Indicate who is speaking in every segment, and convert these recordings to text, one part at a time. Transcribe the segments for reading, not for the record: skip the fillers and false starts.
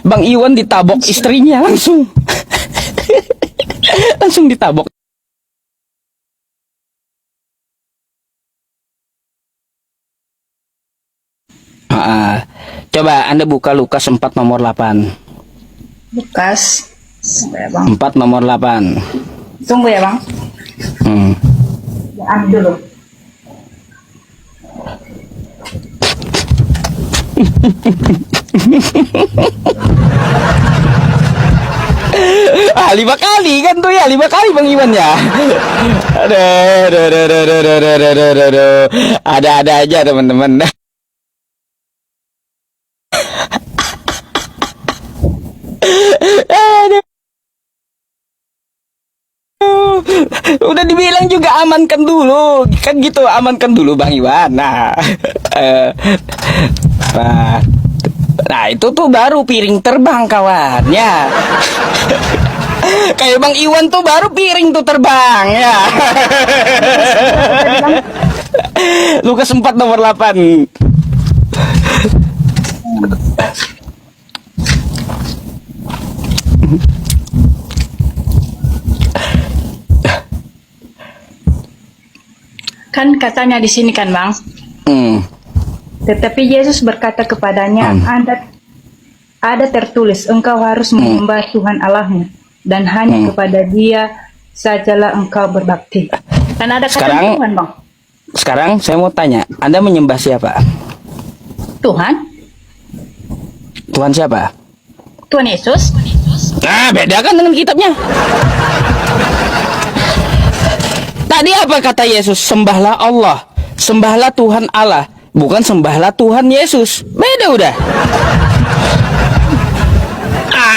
Speaker 1: Bang Iwan ditabok istrinya langsung. Langsung ditabok. Coba Anda buka Lukas 4 nomor 8.
Speaker 2: Lukas. Tunggu ya, Bang.
Speaker 1: 4 nomor 8.
Speaker 2: Tunggu ya, Bang. Ya, ambil dulu.
Speaker 1: Lima kali kan tuh ya, 5 kali Bang Iwan ya. Aduh. Ada-ada aja teman-teman. Aduh. Udah dibilang juga amankan dulu, kan gitu, amankan dulu Bang Iwan. Nah itu tuh baru piring terbang kawan ya. Kayak Bang Iwan tuh baru piring tuh terbang ya. Lukas 4 nomor 8.
Speaker 2: Kan katanya di sini kan, Bang. Tetapi Yesus berkata kepadanya, ada tertulis, engkau harus menyembah Tuhan Allahmu, dan hanya kepada Dia sajalah engkau berbakti. Kan ada kata Tuhan, Bang.
Speaker 1: Sekarang saya mau tanya, Anda menyembah siapa?
Speaker 2: Tuhan?
Speaker 1: Tuhan siapa?
Speaker 2: Tuhan Yesus?
Speaker 1: Nah, beda kan dengan kitabnya. Tadi apa kata Yesus? Sembahlah Allah, sembahlah Tuhan Allah, bukan sembahlah Tuhan Yesus. Beda udah.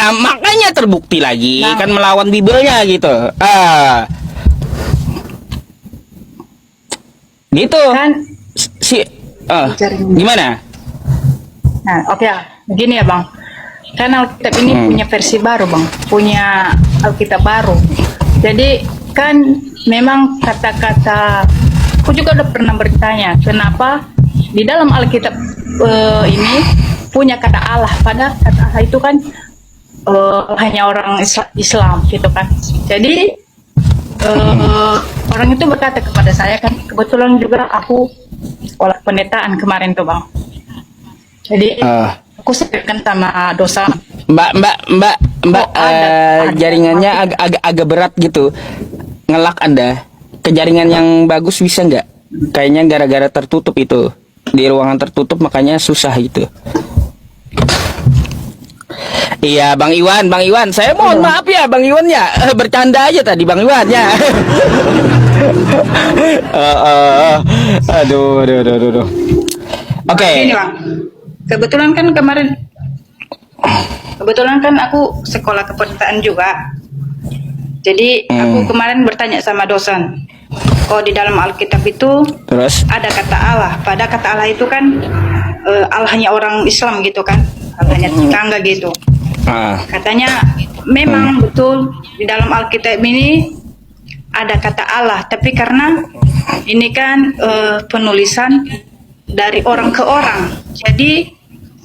Speaker 1: Makanya terbukti lagi kan melawan Bibelnya gitu. Gitu.
Speaker 2: Kan
Speaker 1: gimana?
Speaker 2: Nah, oke ya. Begini ya, Bang. Kan Alkitab ini punya versi baru, Bang. Punya Alkitab baru. Jadi kan memang kata-kata, aku juga udah pernah bertanya, kenapa di dalam Alkitab ini punya kata Allah, pada kata Allah itu kan hanya orang Islam gitu kan. Jadi orang itu berkata kepada saya kan, kebetulan juga aku sekolah pendetaan kemarin tuh, Bang. Jadi aku sepakat sama dosa.
Speaker 1: Mbak, jaringannya agak berat gitu. Ngelak Anda. Ke jaringan yang bagus bisa nggak? Kayaknya gara-gara tertutup itu. Di ruangan tertutup makanya susah gitu. Iya, Bang Iwan. Saya mohon maaf ya, Bang Iwan ya. Bercanda aja tadi, Bang Iwan ya. Aduh. Oke.
Speaker 2: Ini, Bang. Kebetulan kan aku sekolah kependetaan juga. Jadi aku kemarin bertanya sama dosen, di dalam Alkitab itu
Speaker 1: terus
Speaker 2: ada kata Allah. Pada kata Allah itu kan Allahnya orang Islam gitu kan, Allahnya tetangga gitu. Katanya memang betul di dalam Alkitab ini ada kata Allah, tapi karena ini kan penulisan dari orang ke orang. Jadi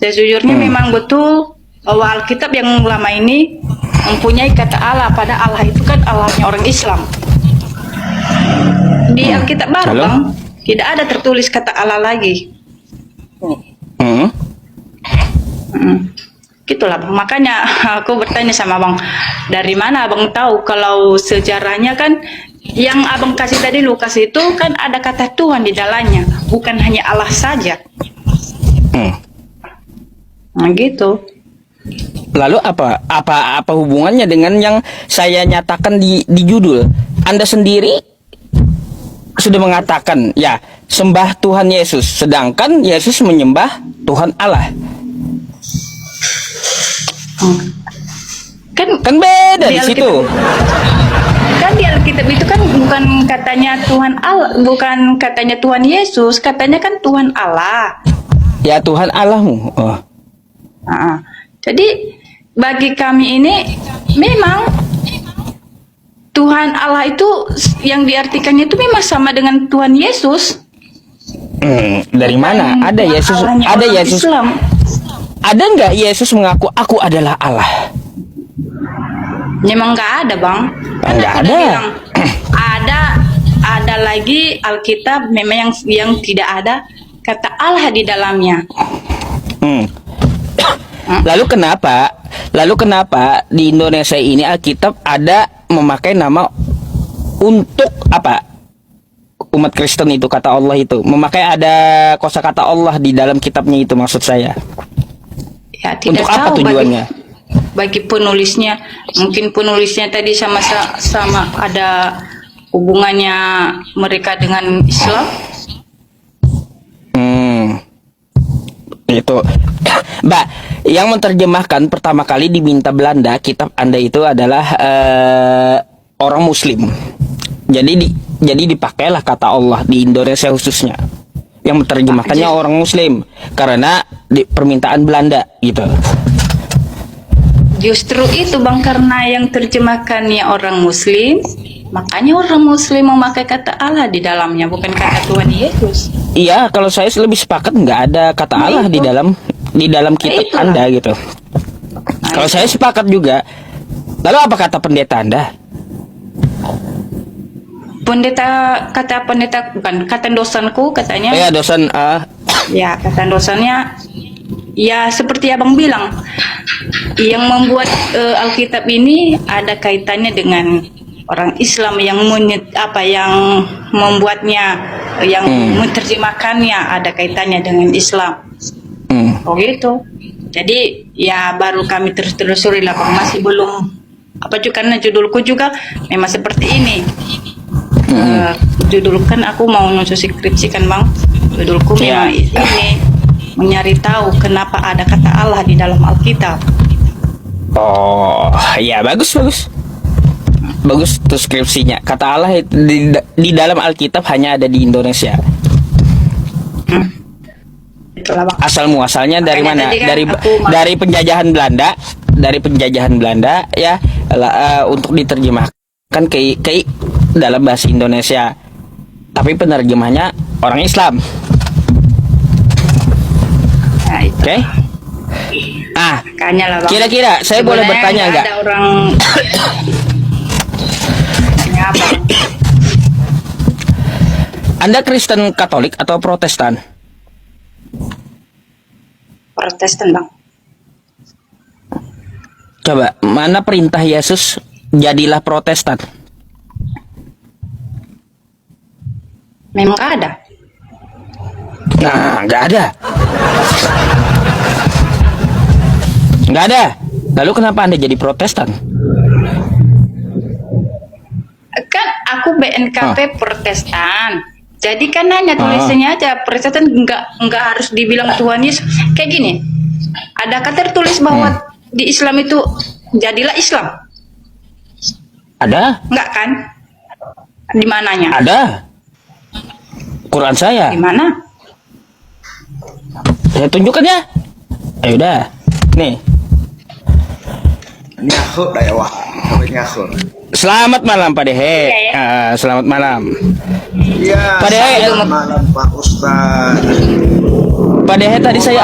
Speaker 2: sejujurnya memang betul bahwa Alkitab yang lama ini mempunyai kata Allah, pada Allah itu kan Allahnya orang Islam. Di Alkitab baru, Bang, tidak ada tertulis kata Allah lagi. Gitulah, Bang. Makanya aku bertanya sama Bang, dari mana Abang tahu kalau sejarahnya kan yang Abang kasih tadi Lukas itu kan ada kata Tuhan di dalamnya, bukan hanya Allah saja. Nah, gitu.
Speaker 1: Lalu apa hubungannya dengan yang saya nyatakan di judul? Anda sendiri sudah mengatakan ya sembah Tuhan Yesus, sedangkan Yesus menyembah Tuhan Allah. Kan beda di situ.
Speaker 2: Kan di Alkitab itu kan bukan katanya Tuhan Allah, bukan katanya Tuhan Yesus, katanya kan Tuhan Allah.
Speaker 1: Ya, Tuhan Allahmu.
Speaker 2: Jadi bagi kami ini memang Tuhan Allah itu yang diartikannya itu memang sama dengan Tuhan Yesus.
Speaker 1: Dari mana? Ada Yesus, ada Yesus.
Speaker 2: Islam.
Speaker 1: ada nggak Yesus mengaku aku adalah Allah?
Speaker 2: Memang nggak ada, Bang. Kan
Speaker 1: Nggak
Speaker 2: aku udah
Speaker 1: ada.
Speaker 2: bilang, ada lagi Alkitab memang yang tidak ada kata Allah di dalamnya.
Speaker 1: Hmm. Lalu kenapa di Indonesia ini Alkitab ada memakai nama untuk apa? Umat Kristen itu, kata Allah itu memakai ada kosakata Allah di dalam kitabnya itu, maksud saya.
Speaker 2: Ya, tidak
Speaker 1: Untuk apa
Speaker 2: tahu
Speaker 1: tujuannya?
Speaker 2: bagi penulisnya, mungkin penulisnya tadi sama ada hubungannya mereka dengan Islam.
Speaker 1: Itu Mbak, yang menerjemahkan pertama kali diminta Belanda kitab Anda itu adalah orang Muslim. Jadi dipakailah kata Allah di Indonesia khususnya. Yang menerjemahkannya orang Muslim karena di permintaan Belanda gitu.
Speaker 2: Justru itu, Bang, karena yang terjemahkannya orang Muslim, makanya orang Muslim memakai kata Allah di dalamnya, bukan kata Tuhan Yesus.
Speaker 1: Iya, kalau saya lebih sepakat nggak ada kata
Speaker 2: Nah,
Speaker 1: Allah
Speaker 2: itu.
Speaker 1: di dalam kitab
Speaker 2: Itulah.
Speaker 1: Anda gitu. Kalau
Speaker 2: itu.
Speaker 1: saya sepakat juga. Lalu apa kata pendeta Anda?
Speaker 2: Kata dosenku katanya.
Speaker 1: Ya dosen
Speaker 2: Ya, kata dosennya, ya seperti abang bilang, yang membuat Alkitab ini ada kaitannya dengan orang Islam yang yang membuatnya, yang menerjemahkannya ada kaitannya dengan Islam. Oh gitu. Jadi ya baru kami telusuri lah, Bang. Masih belum apa juga, karena judulku juga memang seperti ini. Judul kan aku mau nulis skripsi kan, Bang. Judulku memang ini, mencari tahu kenapa ada kata Allah di dalam Alkitab.
Speaker 1: Oh, ya bagus. Bagus tuh skripsinya. Kata Allah di dalam Alkitab hanya ada di Indonesia.
Speaker 2: Itulah, Bang.
Speaker 1: Asal muasalnya dari
Speaker 2: Makanya
Speaker 1: mana?
Speaker 2: tadi kan
Speaker 1: Dari penjajahan Belanda. Dari penjajahan Belanda ya, untuk diterjemahkan ke dalam bahasa Indonesia. Tapi penerjemahnya orang Islam.
Speaker 2: Nah, itu.
Speaker 1: Oke?
Speaker 2: Makanya lah, Bang.
Speaker 1: Kira-kira saya boleh
Speaker 2: Sebenarnya
Speaker 1: bertanya nggak?
Speaker 2: Ada orang tanya apa?
Speaker 1: Anda Kristen Katolik atau Protestan?
Speaker 2: Protestan, Bang.
Speaker 1: Coba, mana perintah Yesus jadilah Protestan?
Speaker 2: Memang ada.
Speaker 1: Nah, nggak ada. Nggak ada. Lalu kenapa Anda jadi Protestan?
Speaker 2: Kan aku BNKP Protestan. Jadi kan hanya tulisannya aja, Protestan nggak harus dibilang Tuhan Yesus. Kayak gini. Adakah tertulis bahwa di Islam itu jadilah Islam?
Speaker 1: Ada.
Speaker 2: Enggak kan? Di mananya?
Speaker 1: Ada. Quran saya.
Speaker 2: Di mana?
Speaker 1: Saya tunjukkan ya. Ayo udah. Nih.
Speaker 3: Nyahut dah ya, wah. Sampai nyahut.
Speaker 1: Selamat malam Pak Dehe.
Speaker 2: Iya,
Speaker 1: Selamat malam.
Speaker 3: Iya,
Speaker 1: Pak Dehe.
Speaker 3: selamat malam Pak Ustaz.
Speaker 1: Pak Dehe, tadi saya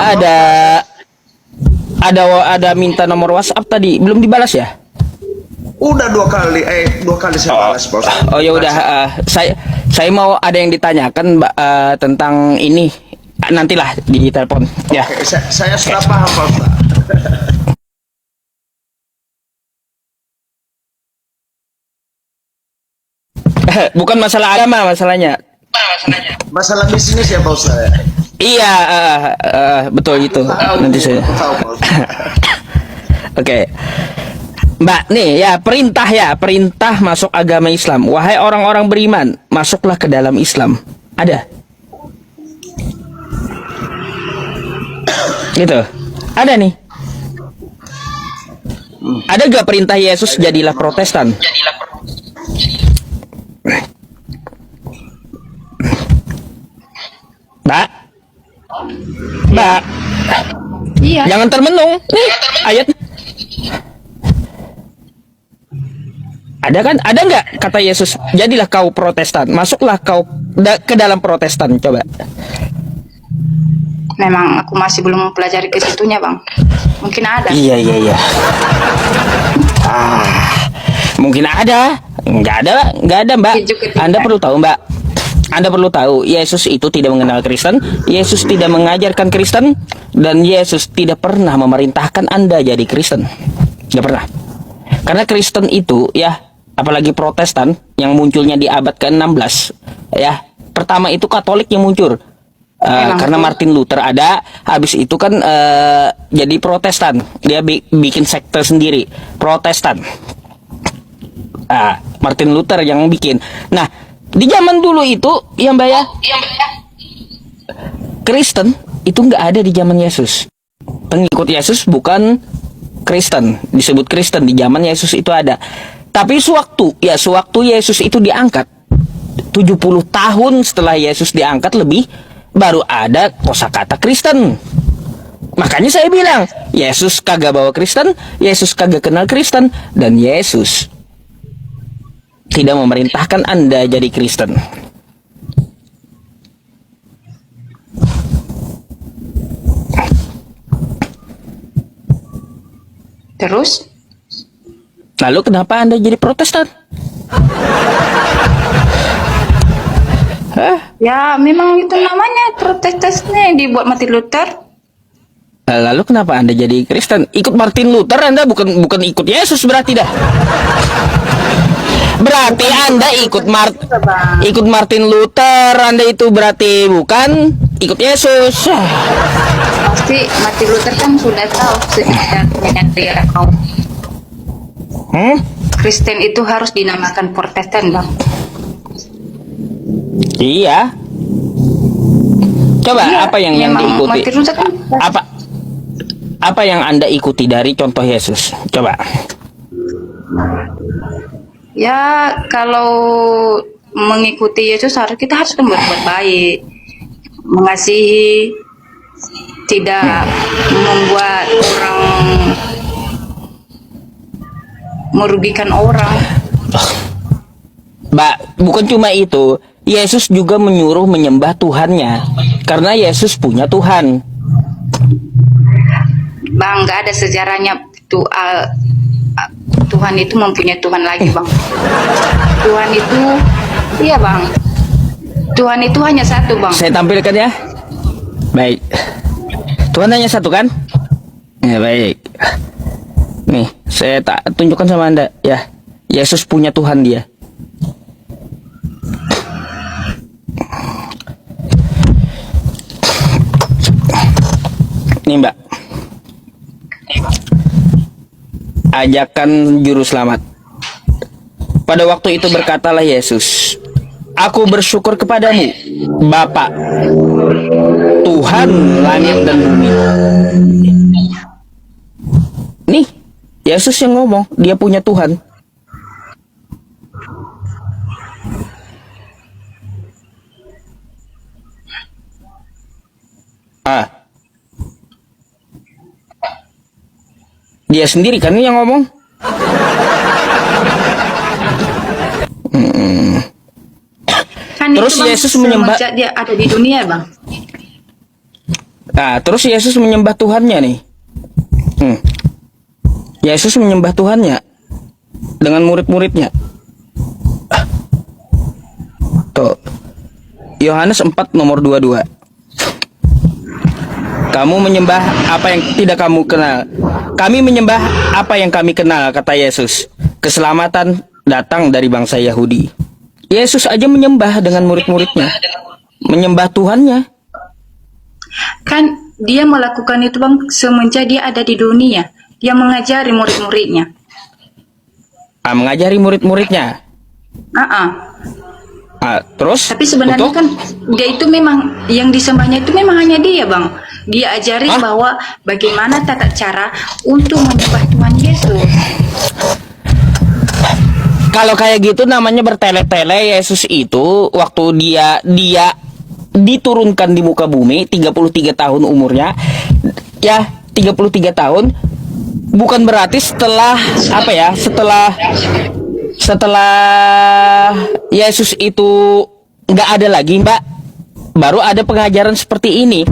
Speaker 1: ada minta nomor WhatsApp tadi, belum dibalas ya?
Speaker 3: Udah dua kali saya balas Pak Ustaz.
Speaker 1: Oh ya udah, saya mau ada yang ditanyakan tentang ini, nantilah di telepon ya.
Speaker 3: Oke, saya sudah paham Pak Ustaz.
Speaker 1: Bukan masalah agama masalahnya.
Speaker 3: Masalah bisnis ya Pak Ustaz.
Speaker 1: Iya, betul itu. Nanti saya.
Speaker 3: Tahu Pak Ustaz.
Speaker 1: Oke. Mbak, nih ya, perintah masuk agama Islam. Wahai orang-orang beriman, masuklah ke dalam Islam. Ada? Gitu. Ada nih. Ada gak perintah Yesus jadilah Protestan? Mbak,
Speaker 2: Iya.
Speaker 1: jangan termenung. Nih, ayat. Ada kan? Ada nggak kata Yesus? Jadilah kau Protestan, masuklah kau ke dalam Protestan. Coba.
Speaker 2: Memang aku masih belum mempelajari ke situnya, Bang. Mungkin ada.
Speaker 1: Iya. Mungkin ada. Nggak ada, Mbak. Anda perlu tahu, Mbak. Anda perlu tahu, Yesus itu tidak mengenal Kristen, Yesus tidak mengajarkan Kristen, dan Yesus tidak pernah memerintahkan Anda jadi Kristen. Tidak pernah. Karena Kristen itu, ya, apalagi Protestan, yang munculnya di abad ke-16, ya, pertama itu Katolik yang muncul. Karena Martin Luther ada, habis itu kan jadi Protestan, dia bikin sekte sendiri, Protestan. Martin Luther yang bikin. Nah, di zaman dulu itu, ya Mbak ya, Kristen itu nggak ada di zaman Yesus. Pengikut Yesus bukan Kristen, disebut Kristen di zaman Yesus itu ada. Tapi sewaktu Yesus itu diangkat, 70 tahun setelah Yesus diangkat lebih, baru ada kosakata Kristen. Makanya saya bilang, Yesus kagak bawa Kristen, Yesus kagak kenal Kristen, dan Yesus tidak memerintahkan Anda jadi Kristen.
Speaker 2: Terus?
Speaker 1: Lalu kenapa Anda jadi Protestan?
Speaker 2: Ya, memang itu namanya Protestan dibuat Martin Luther.
Speaker 1: Lalu kenapa Anda jadi Kristen? Ikut Martin Luther, Anda bukan ikut Yesus berarti dah. Berarti Anda ikut Martin Luther, Anda itu berarti bukan ikut Yesus.
Speaker 2: Pasti Martin Luther kan sudah tahu sejarahnya kaum. Kristen itu harus dinamakan Protestan, Bang.
Speaker 1: Iya. Coba
Speaker 2: Iya,
Speaker 1: apa yang diikuti?
Speaker 2: Martin Luther kan
Speaker 1: Apa yang Anda ikuti dari contoh Yesus? Coba.
Speaker 2: ya, kalau mengikuti Yesus kita harus berbuat baik, mengasihi, tidak membuat orang, merugikan orang.
Speaker 1: Mbak, bukan cuma itu. Yesus juga menyuruh menyembah Tuhannya, karena Yesus punya Tuhan.
Speaker 2: Bang, nggak ada sejarahnya Tuhan itu mempunyai Tuhan lagi, Bang. Tuhan itu, iya Bang, Tuhan itu hanya satu, Bang.
Speaker 1: Saya tampilkan ya. Baik. Tuhan hanya satu kan? Ya, baik. Nih, saya tak tunjukkan sama Anda ya. Yesus punya Tuhan dia. Nih Mbak, ajakan juru selamat. Pada waktu itu berkatalah Yesus, "Aku bersyukur kepadamu, Bapa, Tuhan langit dan bumi." Nih, Yesus yang ngomong, dia punya Tuhan. Dia sendiri kan yang ngomong.
Speaker 2: Kan
Speaker 1: Terus
Speaker 2: itu, Bang,
Speaker 1: Yesus menyembah.
Speaker 2: semenjak dia ada di dunia, Bang.
Speaker 1: Nah, terus Yesus menyembah Tuhannya nih. Yesus menyembah Tuhannya dengan murid-muridnya. Tuh. Yohanes 4 nomor 22. Kamu menyembah apa yang tidak kamu kenal. Kami menyembah apa yang kami kenal, kata Yesus. Keselamatan datang dari bangsa Yahudi. Yesus aja menyembah dengan murid-muridnya. Menyembah Tuhannya.
Speaker 2: Kan dia melakukan itu, Bang, semenjak dia ada di dunia. Dia mengajari murid-muridnya.
Speaker 1: Mengajari murid-muridnya. Terus?
Speaker 2: Tapi sebenarnya kan dia itu memang yang disembahnya itu memang hanya dia, Bang. Dia ajarin bahwa bagaimana tata cara untuk menyembah Tuhan Yesus.
Speaker 1: Kalau kayak gitu namanya bertele-tele. Yesus itu waktu dia diturunkan di muka bumi 33 tahun umurnya. Ya, 33 tahun bukan berarti setelah Yesus itu nggak ada lagi, Mbak, baru ada pengajaran seperti ini.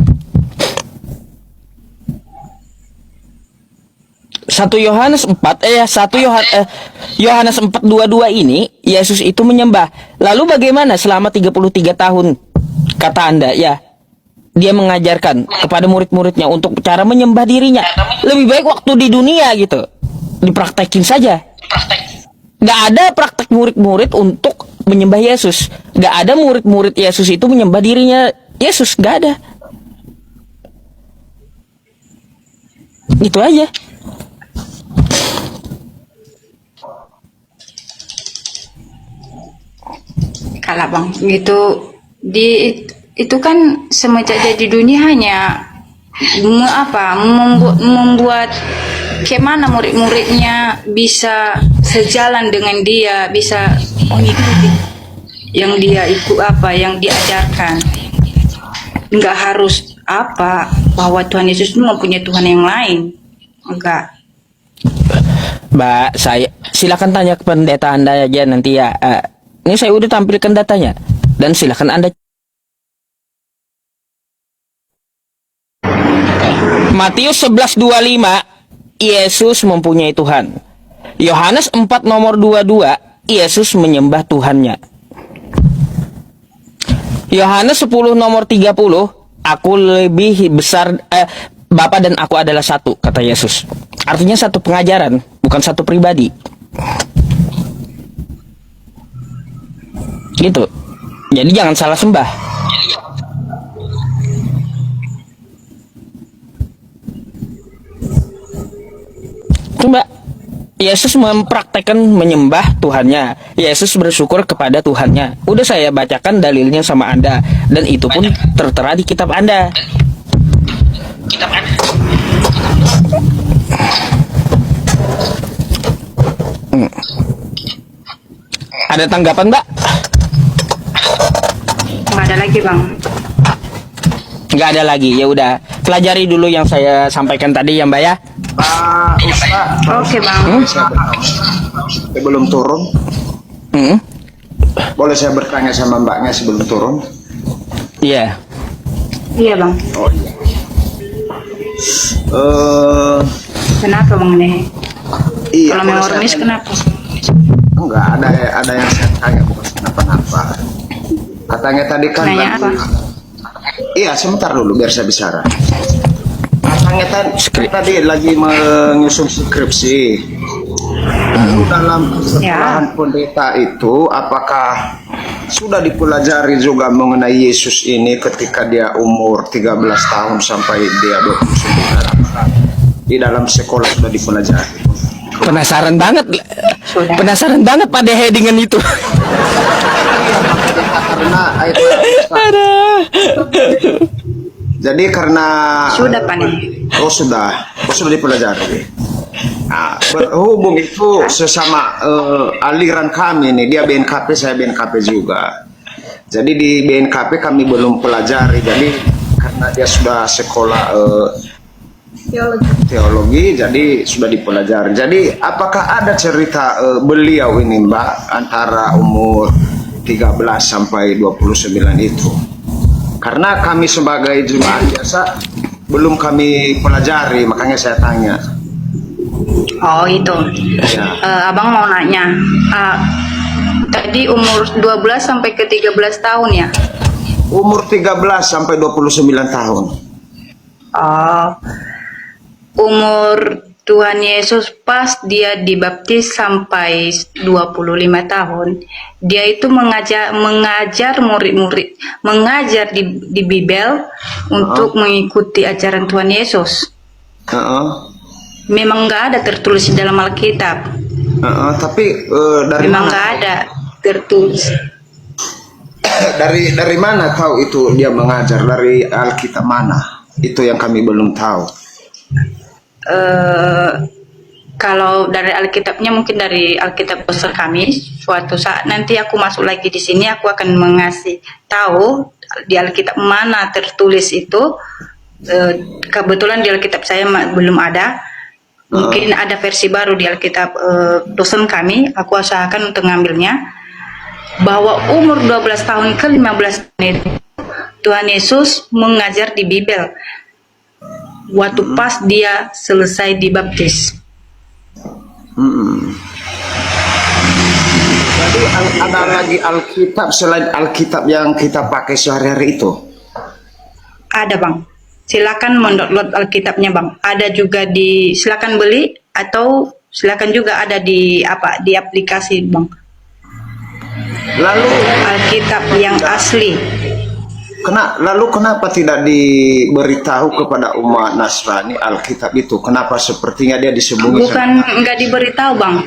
Speaker 1: 1 Yohanes 4 Yohanes 4:22 ini Yesus itu menyembah. Lalu bagaimana selama 33 tahun kata Anda ya? Dia mengajarkan kepada murid-muridnya untuk cara menyembah dirinya. Lebih baik waktu di dunia gitu. Dipraktekin saja. Gak ada praktek murid-murid untuk menyembah Yesus. Gak ada murid-murid Yesus itu menyembah dirinya Yesus. Gak ada. Itu aja.
Speaker 2: Kalau bang gitu itu kan semenjak jadi dunia hanya membuat kemana murid-muridnya bisa sejalan dengan dia, bisa mengikuti yang dia ikut apa yang diajarkan. Enggak harus bahwa Tuhan Yesus itu mempunyai Tuhan yang lain. Enggak.
Speaker 1: Mbak, saya silakan tanya ke pendeta Anda aja nanti ya. Ini saya udah tampilkan datanya dan silakan Anda. Matius 11:25 Yesus mempunyai Tuhan. Yohanes 4 nomor 22 Yesus menyembah Tuhannya. Yohanes 10 nomor 30 aku lebih besar Bapa dan aku adalah satu, kata Yesus. Artinya satu pengajaran, bukan satu pribadi. Gitu. Jadi jangan salah sembah. Coba Yesus mempraktekkan menyembah Tuhannya. Yesus bersyukur kepada Tuhannya. Udah saya bacakan dalilnya sama Anda dan itu pun tertera di kitab Anda. Ada tanggapan, Mbak?
Speaker 2: Nggak ada lagi bang.
Speaker 1: Nggak ada lagi. Ya udah, pelajari dulu yang saya sampaikan tadi ya, Mbak ya.
Speaker 3: Pak Ustaz,
Speaker 2: Oke bang.
Speaker 3: sebelum turun, boleh saya bertanya sama mbaknya sebelum turun?
Speaker 1: Iya.
Speaker 2: Iya bang.
Speaker 3: Oh iya.
Speaker 2: Kenapa bang nih?
Speaker 3: Iya.
Speaker 2: Kalau
Speaker 3: boleh
Speaker 2: memorimis
Speaker 3: saya-
Speaker 2: kenapa?
Speaker 3: Enggak, ada yang saya tanya bukan kenapa-napa. Katanya tadi kan
Speaker 2: Nanya apa?
Speaker 3: Iya, sebentar dulu biar saya bicara. Katanya tadi lagi menyusun skripsi. Lalu dalam kesalahan pendeta itu, apakah sudah dipelajari juga mengenai Yesus ini ketika dia umur 13 tahun sampai dia 29? Apakah di dalam sekolah sudah dipelajari?
Speaker 1: Penasaran banget.
Speaker 2: Sudah.
Speaker 1: Penasaran banget pada headingan itu.
Speaker 3: Karena jadi karena
Speaker 2: Sudah pak nih.
Speaker 3: sudah dipelajari. Nah, berhubung itu sesama aliran kami nih, dia BNKP, saya BNKP juga. Jadi di BNKP kami belum pelajari. Jadi karena dia sudah sekolah teologi, jadi sudah dipelajari. Jadi apakah ada cerita beliau ini Mbak antara umur 13 sampai 29 itu? Karena kami sebagai jemaat biasa belum kami pelajari, makanya saya tanya.
Speaker 2: Oh itu.
Speaker 3: Ya.
Speaker 2: Abang mau nanya. Tadi umur 12 sampai ke 13 tahun ya?
Speaker 3: Umur 13 sampai 29 tahun.
Speaker 2: Oh. Umur Tuhan Yesus pas dia dibaptis sampai 25 tahun, dia itu mengajar murid-murid, mengajar di Bible untuk mengikuti ajaran Tuhan Yesus. Memang nggak ada tertulis di dalam Alkitab.
Speaker 3: Tapi dari
Speaker 2: Memang
Speaker 3: mana?
Speaker 2: nggak ada tertulis.
Speaker 3: dari mana tahu itu dia mengajar? Dari Alkitab mana? Itu yang kami belum tahu.
Speaker 2: Kalau dari Alkitabnya mungkin dari Alkitab besar kami. Suatu saat nanti aku masuk lagi di sini, aku akan mengasih tahu di Alkitab mana tertulis itu. Kebetulan di Alkitab saya belum ada. Mungkin ada versi baru di Alkitab dosen kami. Aku usahakan untuk ngambilnya. Bahwa umur 12 tahun ke 15 tahun itu Tuhan Yesus mengajar di Bible. Waktu pas dia selesai dibaptis.
Speaker 3: Mm-mm. Jadi ada lagi Alkitab selain Alkitab yang kita pakai sehari-hari itu?
Speaker 2: Ada bang. Silakan mendownload Alkitabnya bang. Ada juga silakan beli atau silakan juga ada di aplikasi bang.
Speaker 3: Lalu
Speaker 2: Alkitab yang asli.
Speaker 3: lalu kenapa tidak diberitahu kepada umat Nasrani Alkitab itu? Kenapa sepertinya dia disembunyikan?
Speaker 2: Bukan nggak diberitahu bang.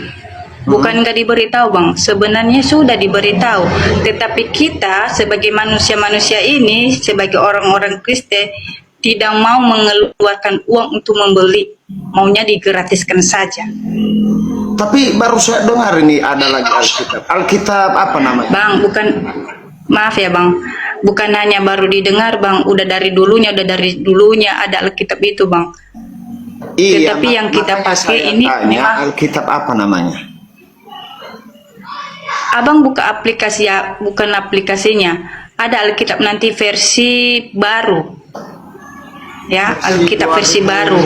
Speaker 2: Bukan nggak diberitahu bang, sebenarnya sudah diberitahu. Tetapi kita sebagai manusia-manusia ini, sebagai orang-orang Kristen, tidak mau mengeluarkan uang untuk membeli, maunya digratiskan saja.
Speaker 3: Tapi baru saya dengar ini ada lagi Alkitab. Alkitab apa namanya?
Speaker 2: Bang, maaf ya bang, bukan hanya baru didengar bang, udah dari dulunya ada Alkitab itu bang.
Speaker 3: Iya,
Speaker 2: Tetapi yang kita
Speaker 3: makanya
Speaker 2: pakai
Speaker 3: saya
Speaker 2: ini
Speaker 3: tanya,
Speaker 2: memang
Speaker 3: Alkitab apa namanya?
Speaker 2: abang buka aplikasi ya, bukan aplikasinya. Ada Alkitab nanti versi baru. Ya, Alkitab versi baru.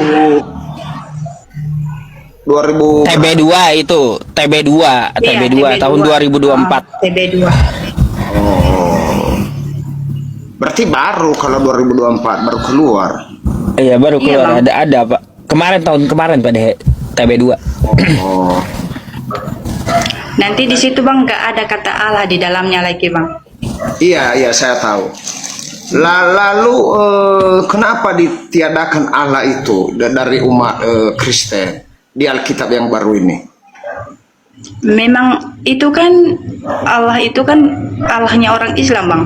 Speaker 3: 2000
Speaker 1: TB2 itu, TB2
Speaker 2: Iya,
Speaker 1: tahun 2024.
Speaker 2: TB2.
Speaker 3: Oh. Berarti baru kalau 2024 baru keluar.
Speaker 1: Iya, baru
Speaker 2: Iya,
Speaker 1: keluar.
Speaker 2: Bang.
Speaker 1: Ada Pak. Tahun kemarin pada TB2.
Speaker 3: Oh.
Speaker 2: Nanti di situ bang nggak ada kata Allah di dalamnya lagi bang.
Speaker 3: Iya, saya tahu. Lalu kenapa ditiadakan Allah itu dari umat Kristen di Alkitab yang baru ini?
Speaker 2: Memang itu kan Allah itu kan Allahnya orang Islam bang.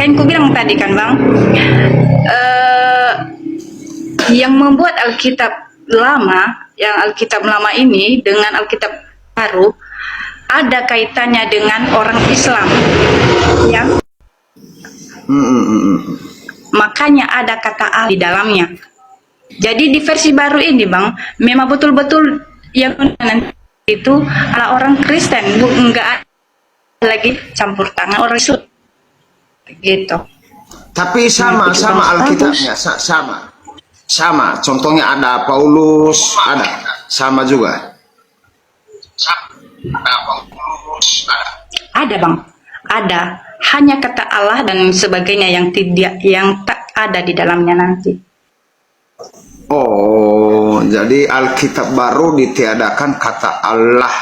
Speaker 2: Kan ku bilang tadi kan bang, yang membuat Alkitab lama, yang Alkitab lama ini dengan Alkitab baru ada kaitannya dengan orang Islam, ya. Makanya ada kata Allah di dalamnya. Jadi di versi baru ini bang, memang betul-betul yang nanti itu ala orang Kristen, enggak lagi campur tangan orang Islam, gitu.
Speaker 3: Tapi sama Alkitabnya, sama. Contohnya ada Paulus, ada sama juga.
Speaker 2: Ada bang, ada. Hanya kata Allah dan sebagainya yang tak ada di dalamnya nanti.
Speaker 3: Oh, jadi Alkitab baru ditiadakan kata Allah.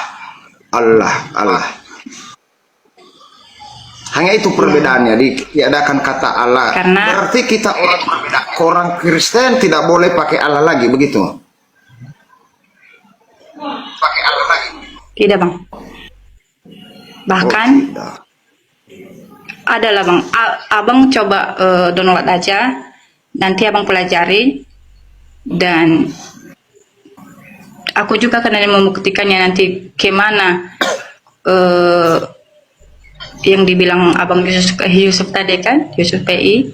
Speaker 3: Hanya itu perbedaannya, ditiadakan kata Allah.
Speaker 2: Karena
Speaker 3: berarti kita orang Kristen tidak boleh pakai Allah lagi, begitu? Pakai Allah lagi?
Speaker 2: tidak bang. Bahkan adalah bang, abang coba download aja, nanti abang pelajari, dan aku juga akan membuktikannya nanti kemana yang dibilang abang Yusuf tadi kan, Yusuf PI.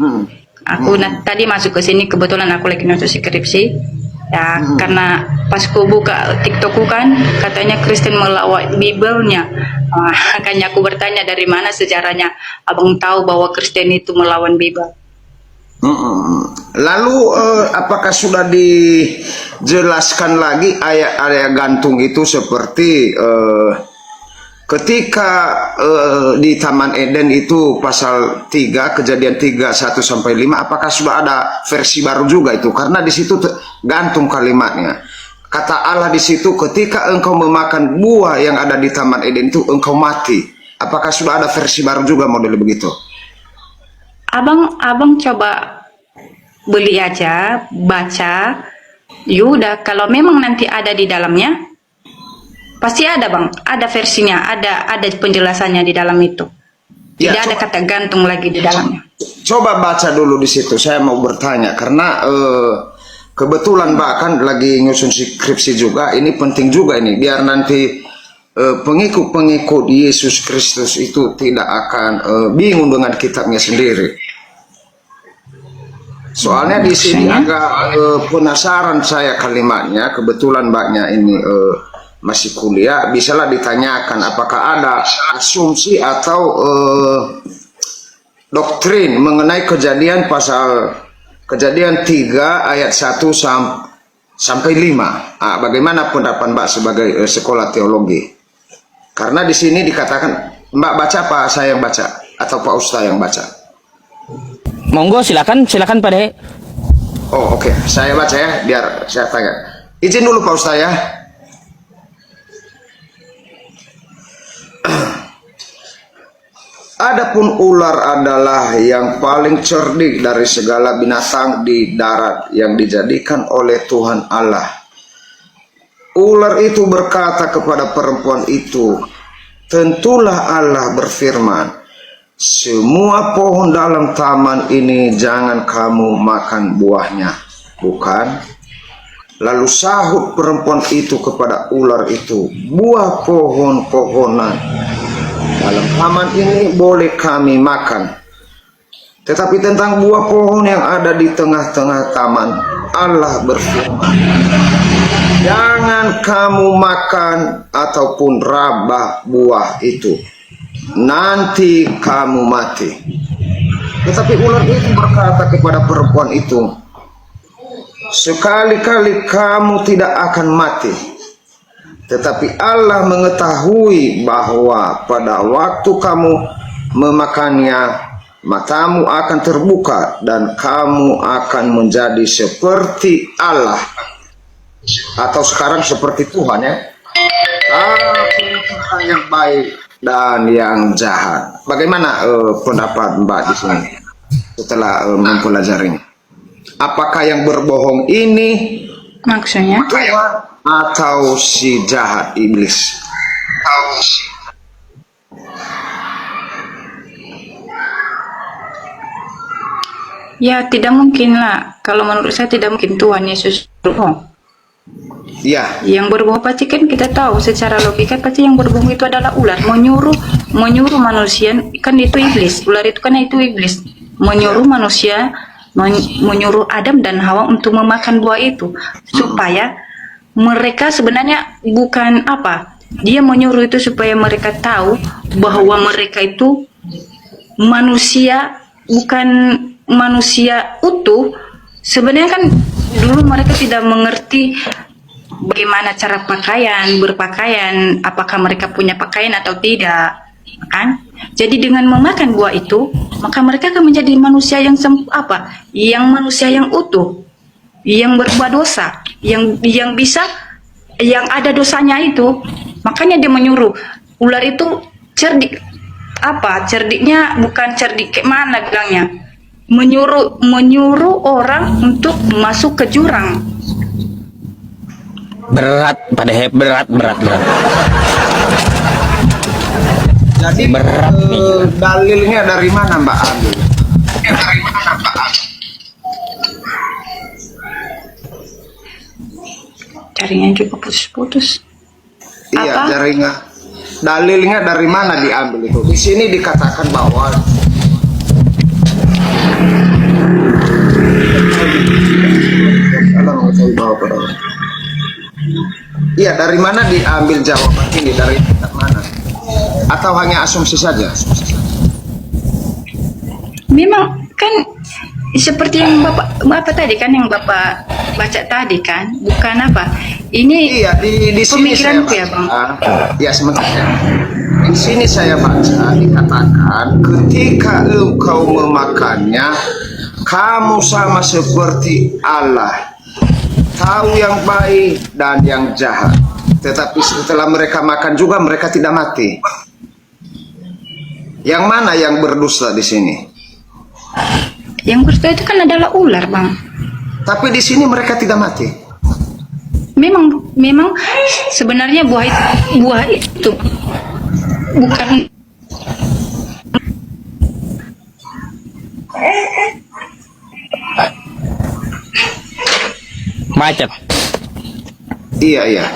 Speaker 2: Aku tadi masuk ke sini kebetulan aku lagi nonton skripsi. Ya, karena pas ku buka TikTokku kan katanya Kristen melawan Bibelnya. Makanya aku bertanya dari mana sejarahnya abang tahu bahwa Kristen itu melawan Bibel.
Speaker 3: Lalu apakah sudah dijelaskan lagi ayat-ayat gantung itu seperti ketika di Taman Eden itu pasal 3 Kejadian 3 1 sampai 5, apakah sudah ada versi baru juga itu? Karena di situ gantung kalimatnya. Kata Allah di situ, ketika engkau memakan buah yang ada di Taman Eden itu engkau mati. Apakah sudah ada versi baru juga model begitu?
Speaker 2: Abang coba beli aja, baca. Yaudah, kalau memang nanti ada di dalamnya, pasti ada bang, ada versinya, ada penjelasannya di dalam itu. Tidak
Speaker 3: Ya,
Speaker 2: ada kata gantung lagi di dalamnya.
Speaker 3: Coba baca dulu di situ. Saya mau bertanya karena kebetulan bahkan lagi nyusun skripsi juga. Ini penting juga ini biar nanti pengikut-pengikut Yesus Kristus itu tidak akan bingung dengan kitabnya sendiri. Soalnya di sini agak penasaran saya kalimatnya. Kebetulan mbaknya ini masih kuliah, bisalah ditanyakan apakah ada asumsi atau doktrin mengenai kejadian 3 ayat 1 sampai 5. Bagaimana pendapat Mbak sebagai sekolah teologi? Karena di sini dikatakan, Mbak baca apa saya yang baca atau Pak Ustaz yang baca?
Speaker 1: Monggo, silakan Pak Dehe.
Speaker 3: Oh oke, saya baca ya, biar saya tanya. Izin dulu Pak Ustaz ya. Adapun ular adalah yang paling cerdik dari segala binatang di darat yang dijadikan oleh Tuhan Allah. Ular itu berkata kepada perempuan itu, tentulah Allah berfirman, semua pohon dalam taman ini jangan kamu makan buahnya, bukan? Lalu sahut perempuan itu kepada ular itu, buah pohon-pohonan dalam taman ini boleh kami makan. Tetapi tentang buah pohon yang ada di tengah-tengah taman, Allah berfirman, jangan kamu makan ataupun rabah buah itu, nanti kamu mati. Tetapi ular itu berkata kepada perempuan itu, sekali-kali kamu tidak akan mati. Tetapi Allah mengetahui bahwa pada waktu kamu memakannya, matamu akan terbuka dan kamu akan menjadi seperti Allah. Atau sekarang seperti Tuhan ya. Tahu yang baik dan yang jahat. Bagaimana pendapat Mbak di sini setelah mempelajarinya? Apakah yang berbohong ini
Speaker 2: Maksudnya?
Speaker 3: Tuhan atau si jahat iblis?
Speaker 2: Ya tidak mungkin lah. Kalau menurut saya tidak mungkin Tuhan Yesus berbohong.
Speaker 3: Iya.
Speaker 2: Yang berbohong pasti kan kita tahu secara logika pasti yang berbohong itu adalah ular. Menyuruh manusia, kan itu iblis. Ular itu kan itu iblis. Menyuruh manusia, menyuruh Adam dan Hawa untuk memakan buah itu supaya mereka sebenarnya bukan apa. Dia menyuruh itu supaya mereka tahu bahwa mereka itu manusia, bukan manusia utuh. Sebenarnya kan dulu mereka tidak mengerti bagaimana cara berpakaian, apakah mereka punya pakaian atau tidak, kan? Jadi dengan memakan buah itu, maka mereka akan menjadi manusia yang yang manusia yang utuh, yang berbuat dosa, yang ada dosanya itu. Makanya dia menyuruh. Ular itu cerdik. Cerdiknya bukan cerdik kayak mana bilangnya. Menyuruh orang untuk masuk ke jurang.
Speaker 1: Berat Pak Dehe, berat.
Speaker 3: Jadi
Speaker 1: Berat nih.
Speaker 3: dalilnya dari mana Mbak ambil?
Speaker 2: Jaringan juga putus-putus.
Speaker 3: Iya,
Speaker 2: Apa?
Speaker 3: jaringan. Dalilnya dari mana diambil itu? Di sini dikatakan bahwa iya, dari mana diambil jawaban ini? Dari kitab mana? Atau hanya asumsi saja?
Speaker 2: Memang kan seperti yang Bapak tadi kan, yang Bapak baca tadi kan, bukan apa. Ini
Speaker 3: Iya, di sini saya
Speaker 2: pemikiranku ya, Bang.
Speaker 3: Ya, sebentar ya. Di sini saya baca dikatakan ketika engkau memakannya, kamu sama seperti Allah, tahu yang baik dan yang jahat. Tetapi setelah mereka makan juga mereka tidak mati. Yang mana yang berdusta di sini?
Speaker 2: Yang berdoa itu kan adalah ular, Bang.
Speaker 3: Tapi di sini mereka tidak mati.
Speaker 2: Memang sebenarnya buah itu bukan
Speaker 1: Macet.
Speaker 3: Iya.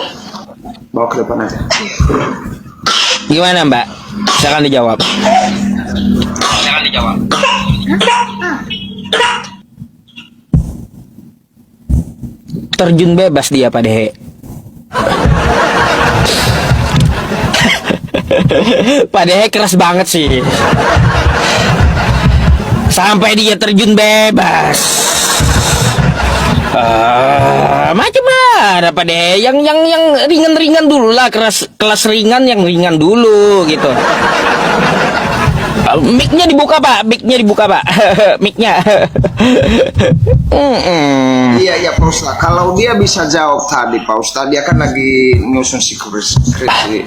Speaker 3: Bawa ke depan aja.
Speaker 1: Gimana Mbak? Silakan dijawab. Terjun bebas dia Pak Dehe. Pak Dehe keras banget sih. Sampai dia terjun bebas. Macam mana Pak deh? Yang ringan-ringan dulu lah, kelas ringan yang ringan dulu gitu. Mic-nya dibuka Pak, mic-nya.
Speaker 3: Iya Pak Ustadz. Kalau dia bisa jawab tadi Pak Ustadz, dia kan lagi nyusun skripsi.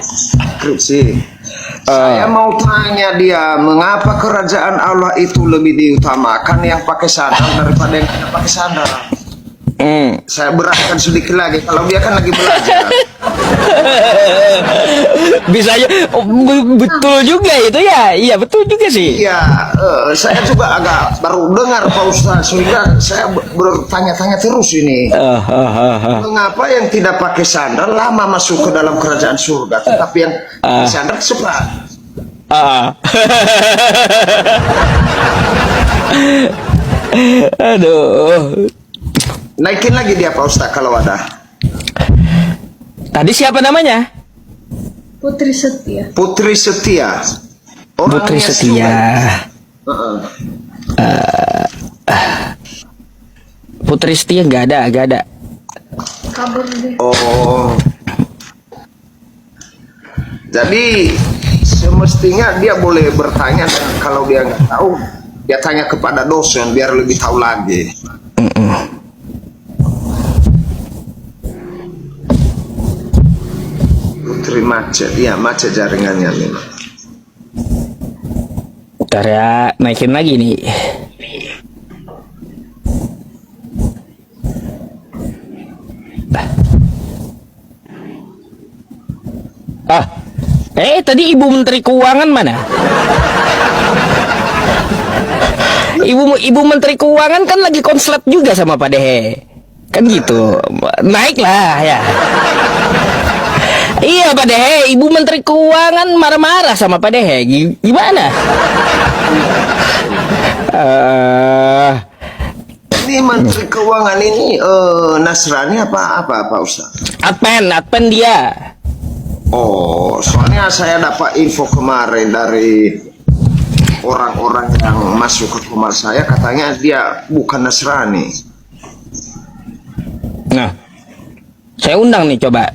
Speaker 3: Saya mau tanya dia, mengapa kerajaan Allah itu lebih diutamakan yang pakai sandal daripada yang tidak pakai sandal? Saya beratkan sedikit lagi, kalau dia kan lagi belajar.
Speaker 1: Bisa aja. Betul juga itu ya. Iya betul juga sih.
Speaker 3: Iya, saya juga agak baru dengar Pak Ustadz, sehingga saya bertanya-tanya terus ini. Mengapa yang tidak pakai sandal lama masuk ke dalam kerajaan surga, tetapi yang pakai sandal cepat?
Speaker 1: Aduh.
Speaker 3: Naikin lagi dia Pak Ustadz kalau ada.
Speaker 1: Tadi siapa namanya?
Speaker 2: Putri Setia.
Speaker 3: Putri Setia.
Speaker 1: Putri Setia. Putri Setia nggak ada.
Speaker 2: Kabur deh.
Speaker 3: Oh. Jadi semestinya dia boleh bertanya, dan kalau dia nggak tahu, dia tanya kepada dosen biar lebih tahu lagi. Putri macet, ya macet jaringannya memang.
Speaker 1: Bentar ya, naikin lagi nih. Tadi Ibu Menteri Keuangan mana? Ibu Menteri Keuangan kan lagi konslet juga sama Pak Dehe. Kan gitu. Naiklah ya. Iya Pak Dehe, Ibu Menteri Keuangan marah-marah sama Pak Dehe. Gimana?
Speaker 3: Ini Menteri Keuangan ini Nasrani apa Pak Ustaz?
Speaker 1: Adpen dia.
Speaker 3: Oh, soalnya saya dapat info kemarin dari orang-orang yang masuk ke rumah saya, katanya dia bukan Nasrani.
Speaker 1: Nah, saya undang nih coba.